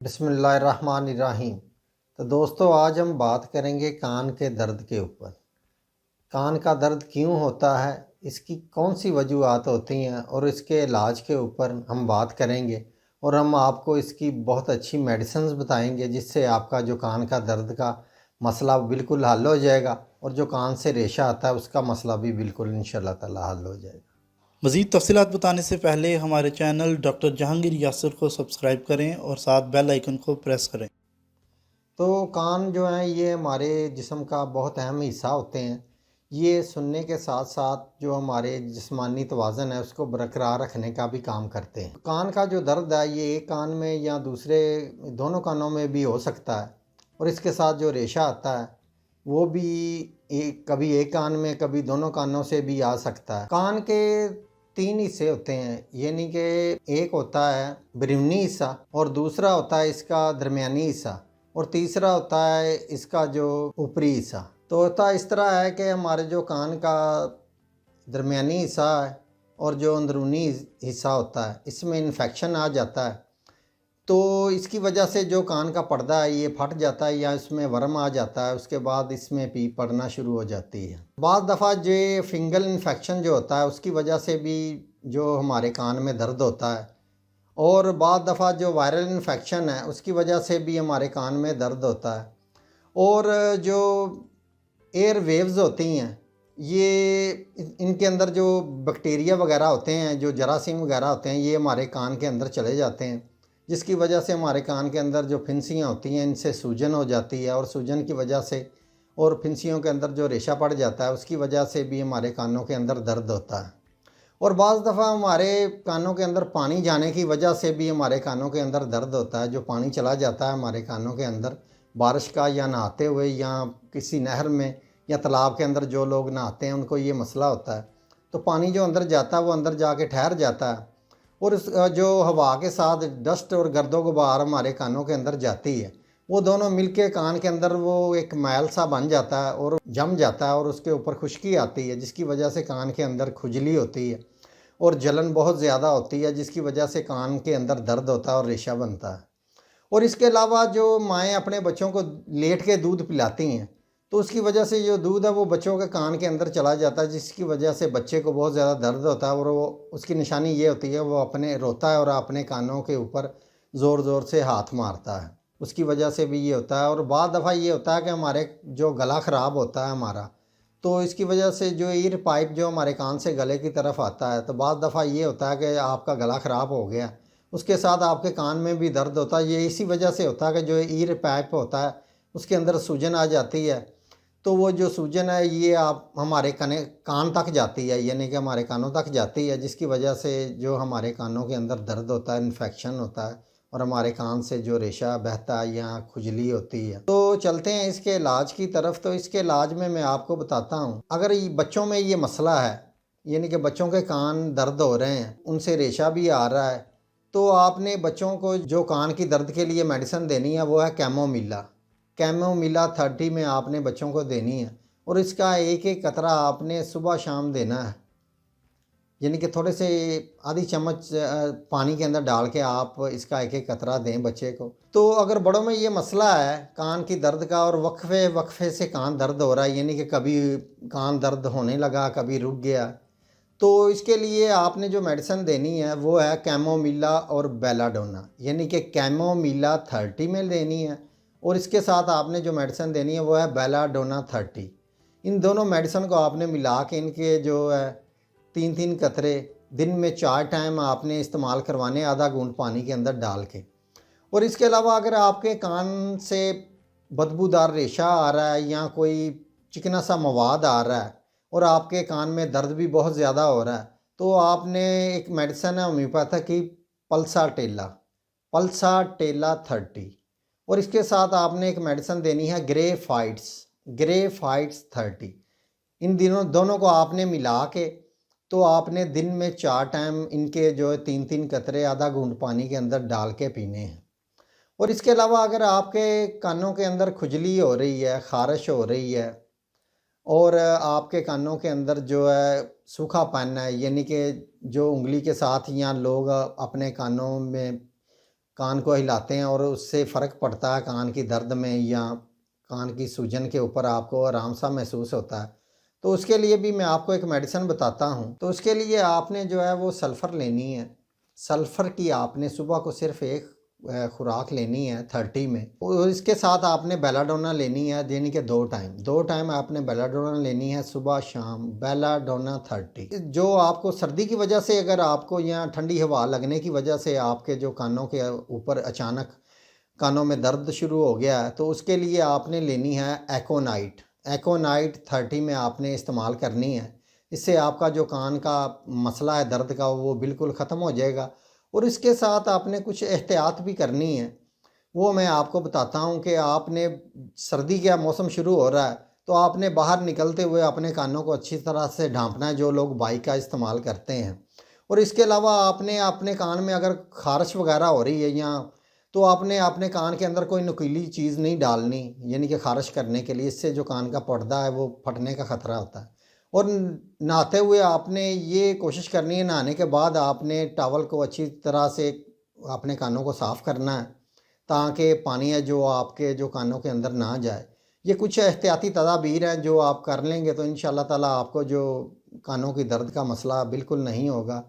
बिस्मिल्लाहिर्रहमानिर्रहीम। तो दोस्तों, आज हम बात करेंगे कान के दर्द के ऊपर। कान का दर्द क्यों होता है, इसकी कौन सी वजूहात होती हैं और इसके इलाज के ऊपर हम बात करेंगे। और हम आपको इसकी बहुत अच्छी मेडिसिन्स बताएंगे जिससे आपका जो कान का दर्द का मसला बिल्कुल हल हो जाएगा और जो कान से रेशा आता है उसका मसला भी बिल्कुल इंशाल्लाह ताला हल हो जाएगा। मज़ीद तफ़सीलात बताने से पहले हमारे चैनल डॉक्टर जहांगीर यासर को सब्सक्राइब करें और साथ बेल आइकन को प्रेस करें। तो कान जो हैं ये हमारे जिस्म का बहुत अहम हिस्सा होते हैं। ये सुनने के साथ साथ जो हमारे जिस्मानी तवाज़न है उसको बरकरार रखने का भी काम करते हैं। कान का जो दर्द है ये एक कान में या दूसरे दोनों कानों में भी हो सकता है और इसके साथ जो रेशा आता है वो भी कभी एक कान में कभी दोनों कानों से भी आ सकता है। कान के तीन हिस्से होते हैं, यानी कि एक होता है बैरूनी हिस्सा और दूसरा होता है इसका दरमियानी हिस्सा और तीसरा होता है इसका जो ऊपरी हिस्सा। तो होता इस तरह है कि हमारे जो कान का दरमियानी हिस्सा है और जो अंदरूनी हिस्सा होता है इसमें इन्फेक्शन आ जाता है, तो इसकी वजह से जो कान का पर्दा है ये फट जाता है या इसमें वर्म आ जाता है। उसके बाद इसमें पीप पड़ना शुरू हो जाती है। बाद दफ़ा जो फिंगल इन्फेक्शन जो होता है उसकी वजह से भी जो हमारे कान में दर्द होता है और बाद दफ़ा जो वायरल इन्फेक्शन है उसकी वजह से भी हमारे कान में दर्द होता है। और जो एयर वेव्स होती हैं ये इनके अंदर जो बैक्टीरिया वगैरह होते हैं, जो जरासीम वगैरह होते हैं, ये हमारे कान के अंदर चले जाते हैं जिसकी वजह से हमारे कान के अंदर जो फिंसियाँ होती हैं इनसे सूजन हो जाती है और सूजन की वजह से और फिंसियों के अंदर जो रेशा पड़ जाता है उसकी वजह से भी हमारे कानों के अंदर दर्द होता है। और बाज़ दफ़ा हमारे कानों के अंदर पानी जाने की वजह से भी हमारे कानों के अंदर दर्द होता है। जो पानी चला जाता है हमारे कानों के अंदर बारिश का या नहाते हुए या किसी नहर में या तालाब के अंदर जो लोग नहाते हैं उनको ये मसला होता है। तो पानी जो अंदर जाता है वो अंदर जाके ठहर जाता है और जो हवा के साथ डस्ट और गर्दो गुबार हमारे कानों के अंदर जाती है वो दोनों मिलके कान के अंदर वो एक मैल सा बन जाता है और जम जाता है और उसके ऊपर खुश्की आती है जिसकी वजह से कान के अंदर खुजली होती है और जलन बहुत ज़्यादा होती है जिसकी वजह से कान के अंदर दर्द होता है और रेशा बनता है। और इसके अलावा जो माएँ अपने बच्चों को लेट के दूध पिलाती हैं तो उसकी वजह से जो दूध है वो बच्चों के कान के अंदर चला जाता है जिसकी वजह से बच्चे को बहुत ज़्यादा दर्द होता है और वो उसकी निशानी ये होती है वो अपने रोता है और अपने कानों के ऊपर ज़ोर ज़ोर से हाथ मारता है। उसकी वजह से भी ये होता है। और बाद दफ़ा ये होता है कि हमारे जो गला ख़राब होता है हमारा, तो इसकी वजह से जो ईयर पाइप जो हमारे कान से गले की तरफ आता है तो बाद दफ़ा ये होता है कि आपका गला ख़राब हो गया, उसके साथ आपके कान में भी दर्द होता है। ये इसी वजह से होता है कि जो ईयर पाइप होता है उसके अंदर सूजन आ जाती है। तो वो जो सूजन है ये आप हमारे कान तक जाती है, यानी कि हमारे कानों तक जाती है जिसकी वजह से जो हमारे कानों के अंदर दर्द होता है, इन्फेक्शन होता है और हमारे कान से जो रेशा बहता है या खुजली होती है। तो चलते हैं इसके इलाज की तरफ। तो इसके इलाज में मैं आपको बताता हूँ, अगर बच्चों में ये मसला है यानी कि बच्चों के कान दर्द हो रहे हैं, उनसे रेशा भी आ रहा है, तो आपने बच्चों को जो कान की दर्द के लिए मेडिसिन देनी है वो है कैमोमिला। कैमोमिला 30 में आपने बच्चों को देनी है और इसका एक एक कतरा आपने सुबह शाम देना है, यानी कि थोड़े से आधी चम्मच पानी के अंदर डाल के आप इसका एक एक कतरा दें बच्चे को। तो अगर बड़ों में ये मसला है कान की दर्द का और वक्फे वक्फे से कान दर्द हो रहा है, यानी कि कभी कान दर्द होने लगा कभी रुक गया, तो इसके लिए आपने जो मेडिसिन देनी है वो है कैमोमिला और बेलाडोना, यानी कि कैमोमिला 30 में देनी है और इसके साथ आपने जो मेडिसिन देनी है वो है बेलाडोना 30। इन दोनों मेडिसिन को आपने मिला के इनके जो है 3-3 कतरे दिन में 4 टाइम आपने इस्तेमाल करवाने, आधा घूंट पानी के अंदर डाल के। और इसके अलावा अगर आपके कान से बदबूदार रेशा आ रहा है या कोई चिकना सा मवाद आ रहा है और आपके कान में दर्द भी बहुत ज़्यादा हो रहा है, तो आपने एक मेडिसिन है होम्योपैथिक की पल्साटेला, पल्साटेला 30 और इसके साथ आपने एक मेडिसिन देनी है ग्रेफाइट्स 30। इन दोनों को आपने मिला के तो आपने दिन में 4 टाइम इनके जो है 3-3 कतरे आधा घूंट पानी के अंदर डाल के पीने हैं। और इसके अलावा अगर आपके कानों के अंदर खुजली हो रही है, ख़ारिश हो रही है और आपके कानों के अंदर जो है सूखापन है, यानी कि जो उंगली के साथ या लोग अपने कानों में कान को हिलाते हैं और उससे फ़र्क पड़ता है कान की दर्द में या कान की सूजन के ऊपर आपको आराम सा महसूस होता है, तो उसके लिए भी मैं आपको एक मेडिसिन बताता हूँ। तो उसके लिए आपने जो है वो सल्फ़र लेनी है। सल्फ़र की आपने सुबह को सिर्फ़ एक खुराक लेनी है 30 में, और इसके साथ आपने बेलाडोना लेनी है, यानी कि 2 टाइम आपने बेलाडोना लेनी है, सुबह शाम बेलाडोना 30। जो आपको सर्दी की वजह से, अगर आपको या ठंडी हवा लगने की वजह से आपके जो कानों के ऊपर अचानक कानों में दर्द शुरू हो गया है, तो उसके लिए आपने लेनी है एकोनाइट। एकोनाइट 30 में आपने इस्तेमाल करनी है। इससे आपका जो कान का मसला है दर्द का, वो बिल्कुल ख़त्म हो जाएगा। और इसके साथ आपने कुछ एहतियात भी करनी है, वो मैं आपको बताता हूँ कि आपने, सर्दी का मौसम शुरू हो रहा है, तो आपने बाहर निकलते हुए अपने कानों को अच्छी तरह से ढाँपना है, जो लोग बाइक का इस्तेमाल करते हैं। और इसके अलावा आपने अपने कान में अगर ख़ारिश वग़ैरह हो रही है, या तो आपने अपने कान के अंदर कोई नुकीली चीज़ नहीं डालनी, यानी कि ख़ारिश करने के लिए। इससे जो कान का पर्दा है वो फटने का ख़तरा होता है। और नहाते हुए आपने ये कोशिश करनी है, नहाने के बाद आपने टॉवल को अच्छी तरह से अपने कानों को साफ़ करना है, ताकि पानी है जो आपके जो कानों के अंदर ना जाए। ये कुछ एहतियाती तदाबीर हैं जो आप कर लेंगे तो इंशाअल्लाह ताला आपको जो कानों की दर्द का मसला बिल्कुल नहीं होगा।